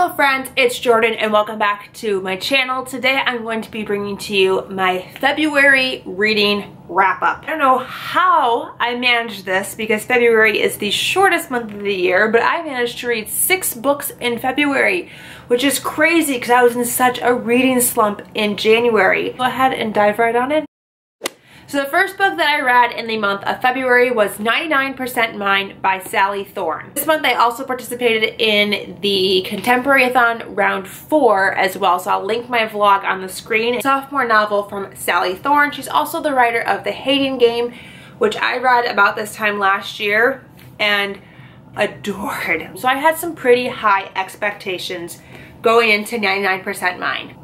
Hello friends, it's Jordan and welcome back to my channel. Today I'm going to be bringing to you my February reading wrap-up. I don't know how I managed this because February is the shortest month of the year, but I managed to read 6 books in February, which is crazy because I was in such a reading slump in January. Go ahead and dive right on in. So the first book that I read in the month of February was 99% Mine by Sally Thorne. This month I also participated in the Contemporary-a-thon round 4 as well, so I'll link my vlog on the screen. It's a sophomore novel from Sally Thorne. She's also the writer of The Hating Game, which I read about this time last year and adored. So I had some pretty high expectations going into 99% Mine.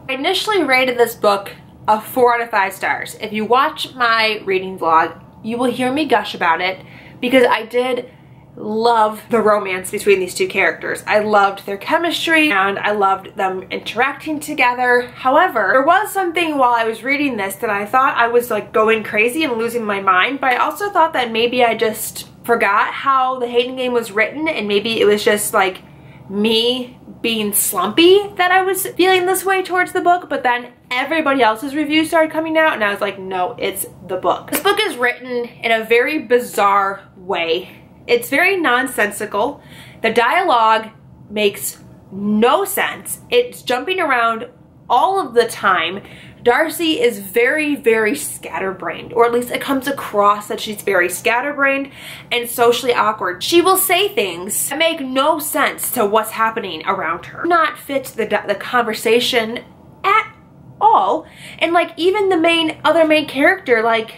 I initially rated this book a 4 out of 5 stars. If you watch my reading vlog, you will hear me gush about it because I did love the romance between these two characters. I loved their chemistry and I loved them interacting together. However, there was something while I was reading this that I thought I was like going crazy and losing my mind, but I also thought that maybe I just forgot how The Hating Game was written and maybe it was just like me being slumpy that I was feeling this way towards the book, but then everybody else's reviews started coming out and I was like, no, it's the book. This book is written in a very bizarre way. It's very nonsensical. The dialogue makes no sense. It's jumping around all of the time. Darcy is very, very scatterbrained, or at least it comes across that she's very scatterbrained and socially awkward. She will say things that make no sense to what's happening around her. Not fit the conversation at all. And like even the other main character like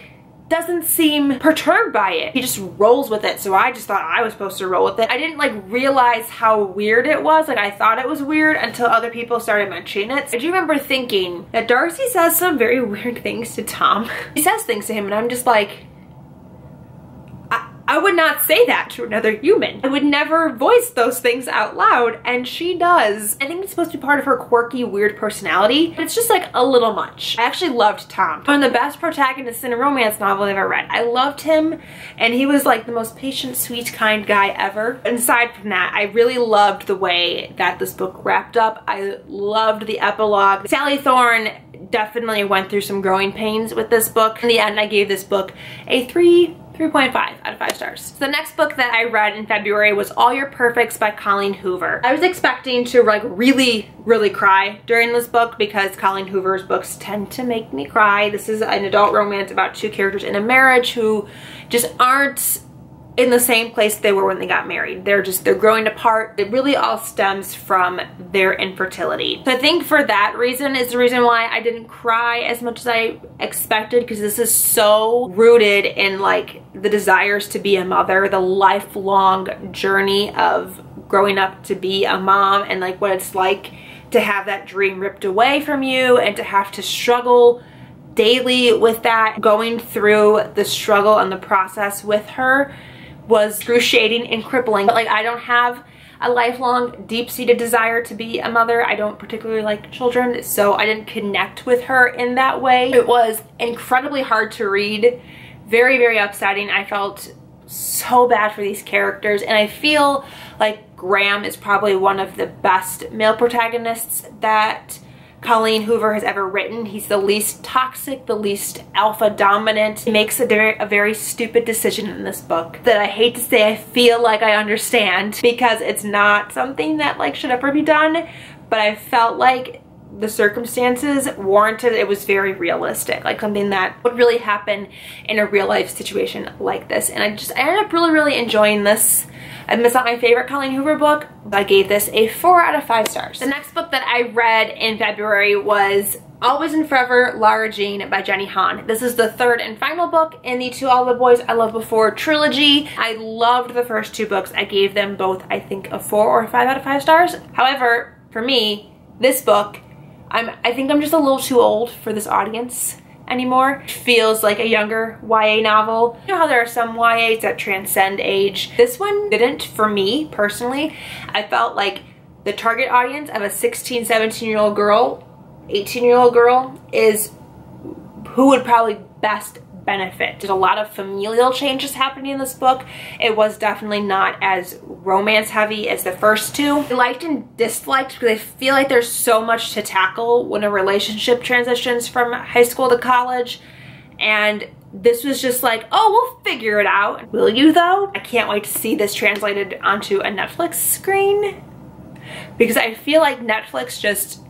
doesn't seem perturbed by it. He just rolls with it, so I just thought I was supposed to roll with it. I didn't like realize how weird it was. Like I thought it was weird until other people started mentioning it. I do remember thinking that Darcy says some very weird things to Tom. He says things to him and I'm just like, I would not say that to another human. I would never voice those things out loud, and she does. I think it's supposed to be part of her quirky, weird personality, but it's just like a little much. I actually loved Tom. One of the best protagonists in a romance novel I've ever read. I loved him, and he was like the most patient, sweet, kind guy ever. And aside from that, I really loved the way that this book wrapped up. I loved the epilogue. Sally Thorne definitely went through some growing pains with this book. In the end, I gave this book a 3.5 out of 5 stars. So the next book that I read in February was All Your Perfects by Colleen Hoover. I was expecting to like really cry during this book because Colleen Hoover's books tend to make me cry. This is an adult romance about 2 characters in a marriage who just aren't in the same place they were when they got married. They're growing apart. It really all stems from their infertility. So I think for that reason is the reason why I didn't cry as much as I expected, because this is so rooted in like the desires to be a mother, the lifelong journey of growing up to be a mom and like what it's like to have that dream ripped away from you and to have to struggle daily with that. Going through the struggle and the process with her was excruciating and crippling. But like I don't have a lifelong deep-seated desire to be a mother. I don't particularly like children, so I didn't connect with her in that way. It was incredibly hard to read, very upsetting. I felt so bad for these characters, and I feel like Graham is probably one of the best male protagonists that Colleen Hoover has ever written. He's the least toxic, the least alpha dominant. He makes a very stupid decision in this book that I hate to say I feel like I understand because it's not something that like should ever be done, but I felt like the circumstances warranted it. Was very realistic, like something that would really happen in a real life situation like this. And I ended up really enjoying this. It's not my favorite Colleen Hoover book, but I gave this a 4 out of 5 stars. The next book that I read in February was Always and Forever, Lara Jean by Jenny Han. This is the 3rd and final book in the To All the Boys I Loved Before trilogy. I loved the first 2 books. I gave them both, I think, a 4 or 5 out of 5 stars. However, for me, this book, I think I'm just a little too old for this audience anymore. It feels like a younger YA novel. You know how there are some YAs that transcend age? This one didn't for me personally. I felt like the target audience of a 16, 17-year-old girl, 18-year-old girl is who would probably best benefit. There's a lot of familial changes happening in this book. It was definitely not as romance heavy as the first two. I liked and disliked because I feel like there's so much to tackle when a relationship transitions from high school to college, and this was just like, oh, we'll figure it out. Will you though? I can't wait to see this translated onto a Netflix screen, because I feel like Netflix just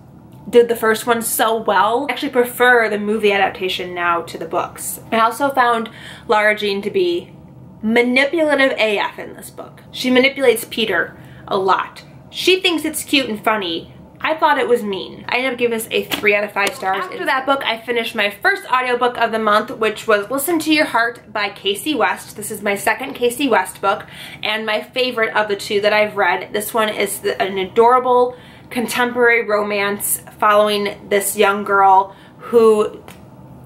did the first one so well. I actually prefer the movie adaptation now to the books. I also found Lara Jean to be manipulative AF in this book. She manipulates Peter a lot. She thinks it's cute and funny. I thought it was mean. I ended up giving this a 3 out of 5 stars. After that book, I finished my first audiobook of the month, which was Listen to Your Heart by Kasie West. This is my second Kasie West book and my favorite of the 2 that I've read. This one is an adorable contemporary romance following this young girl who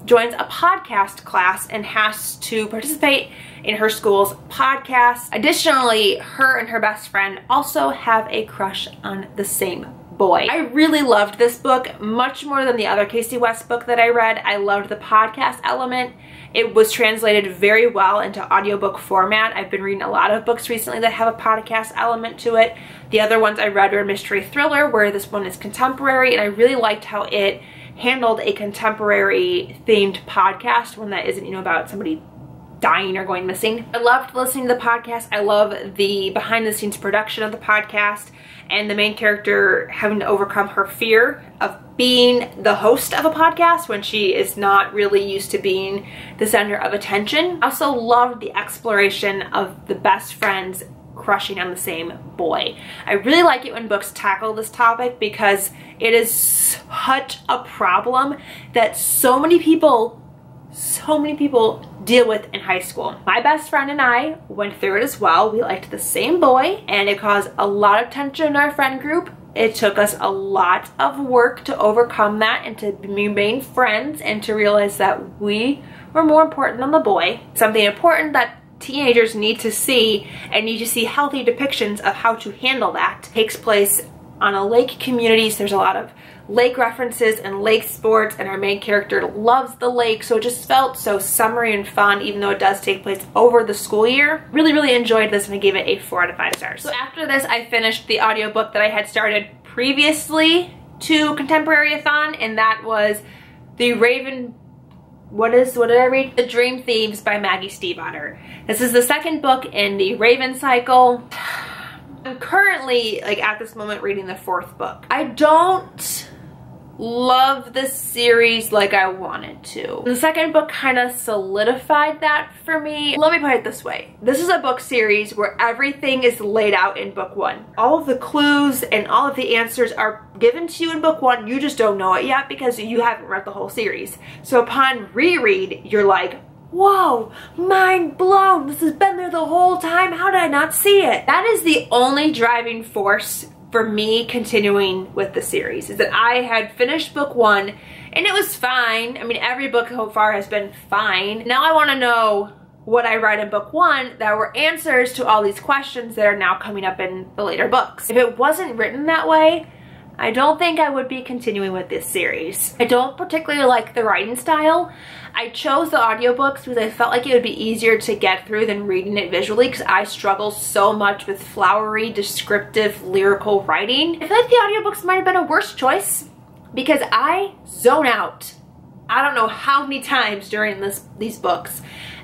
joins a podcast class and has to participate in her school's podcast. Additionally, her and her best friend also have a crush on the same boy. I really loved this book much more than the other Kasie West book that I read. I loved the podcast element. It was translated very well into audiobook format. I've been reading a lot of books recently that have a podcast element to it. The other ones I read were mystery thriller, where this one is contemporary, and I really liked how it handled a contemporary themed podcast, one that isn't, you know, about somebody dying or going missing. I loved listening to the podcast. I love the behind the scenes production of the podcast and the main character having to overcome her fear of being the host of a podcast when she is not really used to being the center of attention. I also loved the exploration of the best friends crushing on the same boy. I really like it when books tackle this topic because it is such a problem that so many people deal with in high school. My best friend and I went through it as well. We liked the same boy, and it caused a lot of tension in our friend group. It took us a lot of work to overcome that and to remain friends and to realize that we were more important than the boy. Something important that teenagers need to see, and need to see healthy depictions of how to handle that. It takes place on a lake community, so there's a lot of lake references and lake sports, and our main character loves the lake, so it just felt so summery and fun, even though it does take place over the school year. Really enjoyed this, and I gave it a 4 out of 5 stars. So after this, I finished the audiobook that I had started previously to Contemporary-a-thon, and that was what did I read? The Dream Thieves by Maggie Stiefvater. This is the second book in the Raven cycle. I'm currently, like, at this moment reading the 4th book. I don't love this series like I wanted to. The second book kind of solidified that for me. Let me put it this way. This is a book series where everything is laid out in book 1. All of the clues and all of the answers are given to you in book 1. You just don't know it yet because you haven't read the whole series. So upon reread, you're like, whoa, mind blown. This has been there the whole time. How did I not see it? That is the only driving force for me continuing with the series, is that I had finished book 1 and it was fine. I mean, every book so far has been fine. Now I want to know what I read in book 1 that were answers to all these questions that are now coming up in the later books. If it wasn't written that way, I don't think I would be continuing with this series. I don't particularly like the writing style. I chose the audiobooks because I felt like it would be easier to get through than reading it visually, because I struggle so much with flowery, descriptive, lyrical writing. I feel like the audiobooks might have been a worse choice because I zone out. I don't know how many times during these books.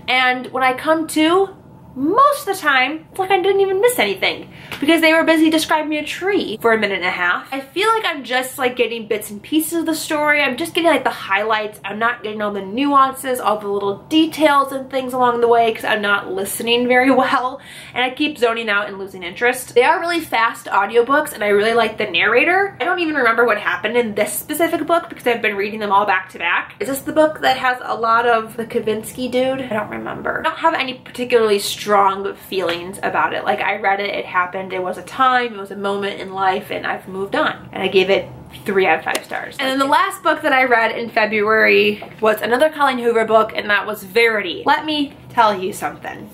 And when I come to, most of the time, it's like I didn't even miss anything because they were busy describing a tree for a minute and a half. I feel like I'm just like getting bits and pieces of the story. I'm just getting like the highlights. I'm not getting all the nuances, all the little details and things along the way because I'm not listening very well, and I keep zoning out and losing interest. They are really fast audiobooks, and I really like the narrator. I don't even remember what happened in this specific book because I've been reading them all back to back. Is this the book that has a lot of the Kavinsky dude? I don't remember. I don't have any particularly strong feelings about it. Like, I read it, it happened, it was a time, it was a moment in life, and I've moved on. And I gave it 3 out of 5 stars. And then the last book that I read in February was another Colleen Hoover book, and that was Verity. Let me tell you something.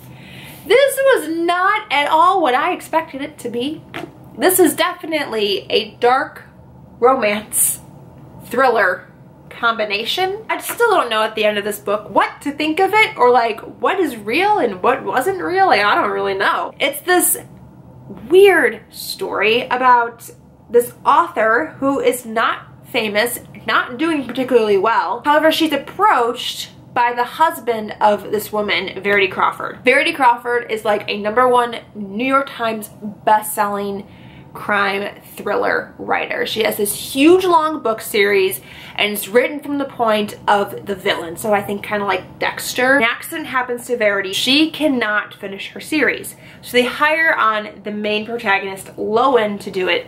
This was not at all what I expected it to be. This is definitely a dark romance, thriller, combination. I still don't know at the end of this book what to think of it, or like what is real and what wasn't real. Like, I don't really know. It's this weird story about this author who is not famous, not doing particularly well. However, she's approached by the husband of this woman, Verity Crawford. Verity Crawford is like a #1 New York Times best-selling crime thriller writer. She has this huge long book series, and it's written from the point of the villain. So I think kind of like Dexter. An accident happens to Verity. She cannot finish her series. So they hire on the main protagonist, Lowen, to do it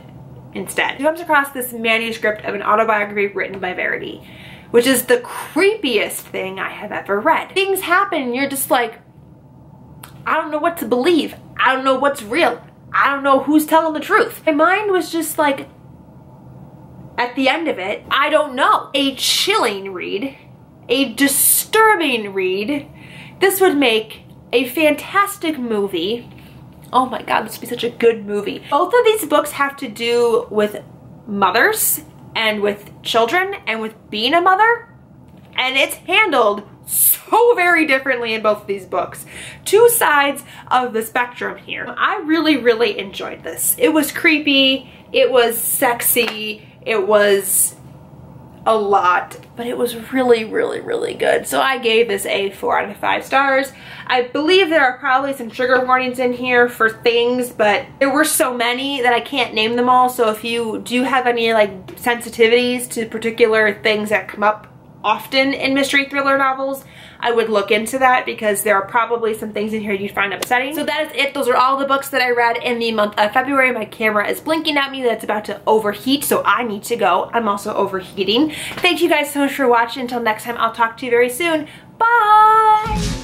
instead. She comes across this manuscript of an autobiography written by Verity, which is the creepiest thing I have ever read. Things happen and you're just like, I don't know what to believe. I don't know what's real. I don't know who's telling the truth. My mind was just like, at the end of it, I don't know. A chilling read, a disturbing read. This would make a fantastic movie. Oh my God, this would be such a good movie. Both of these books have to do with mothers and with children and with being a mother, and it's handled so very differently in both of these books. Two sides of the spectrum here. I really, really enjoyed this. It was creepy, it was sexy, it was a lot, but it was really, really, really good. So I gave this a 4 out of 5 stars. I believe there are probably some trigger warnings in here for things, but there were so many that I can't name them all. So if you do have any like sensitivities to particular things that come up often in mystery thriller novels, I would look into that, because there are probably some things in here you'd find upsetting. So that is it. Those are all the books that I read in the month of February. My camera is blinking at me that it's about to overheat, so I need to go. I'm also overheating. Thank you guys so much for watching. Until next time, I'll talk to you very soon. Bye!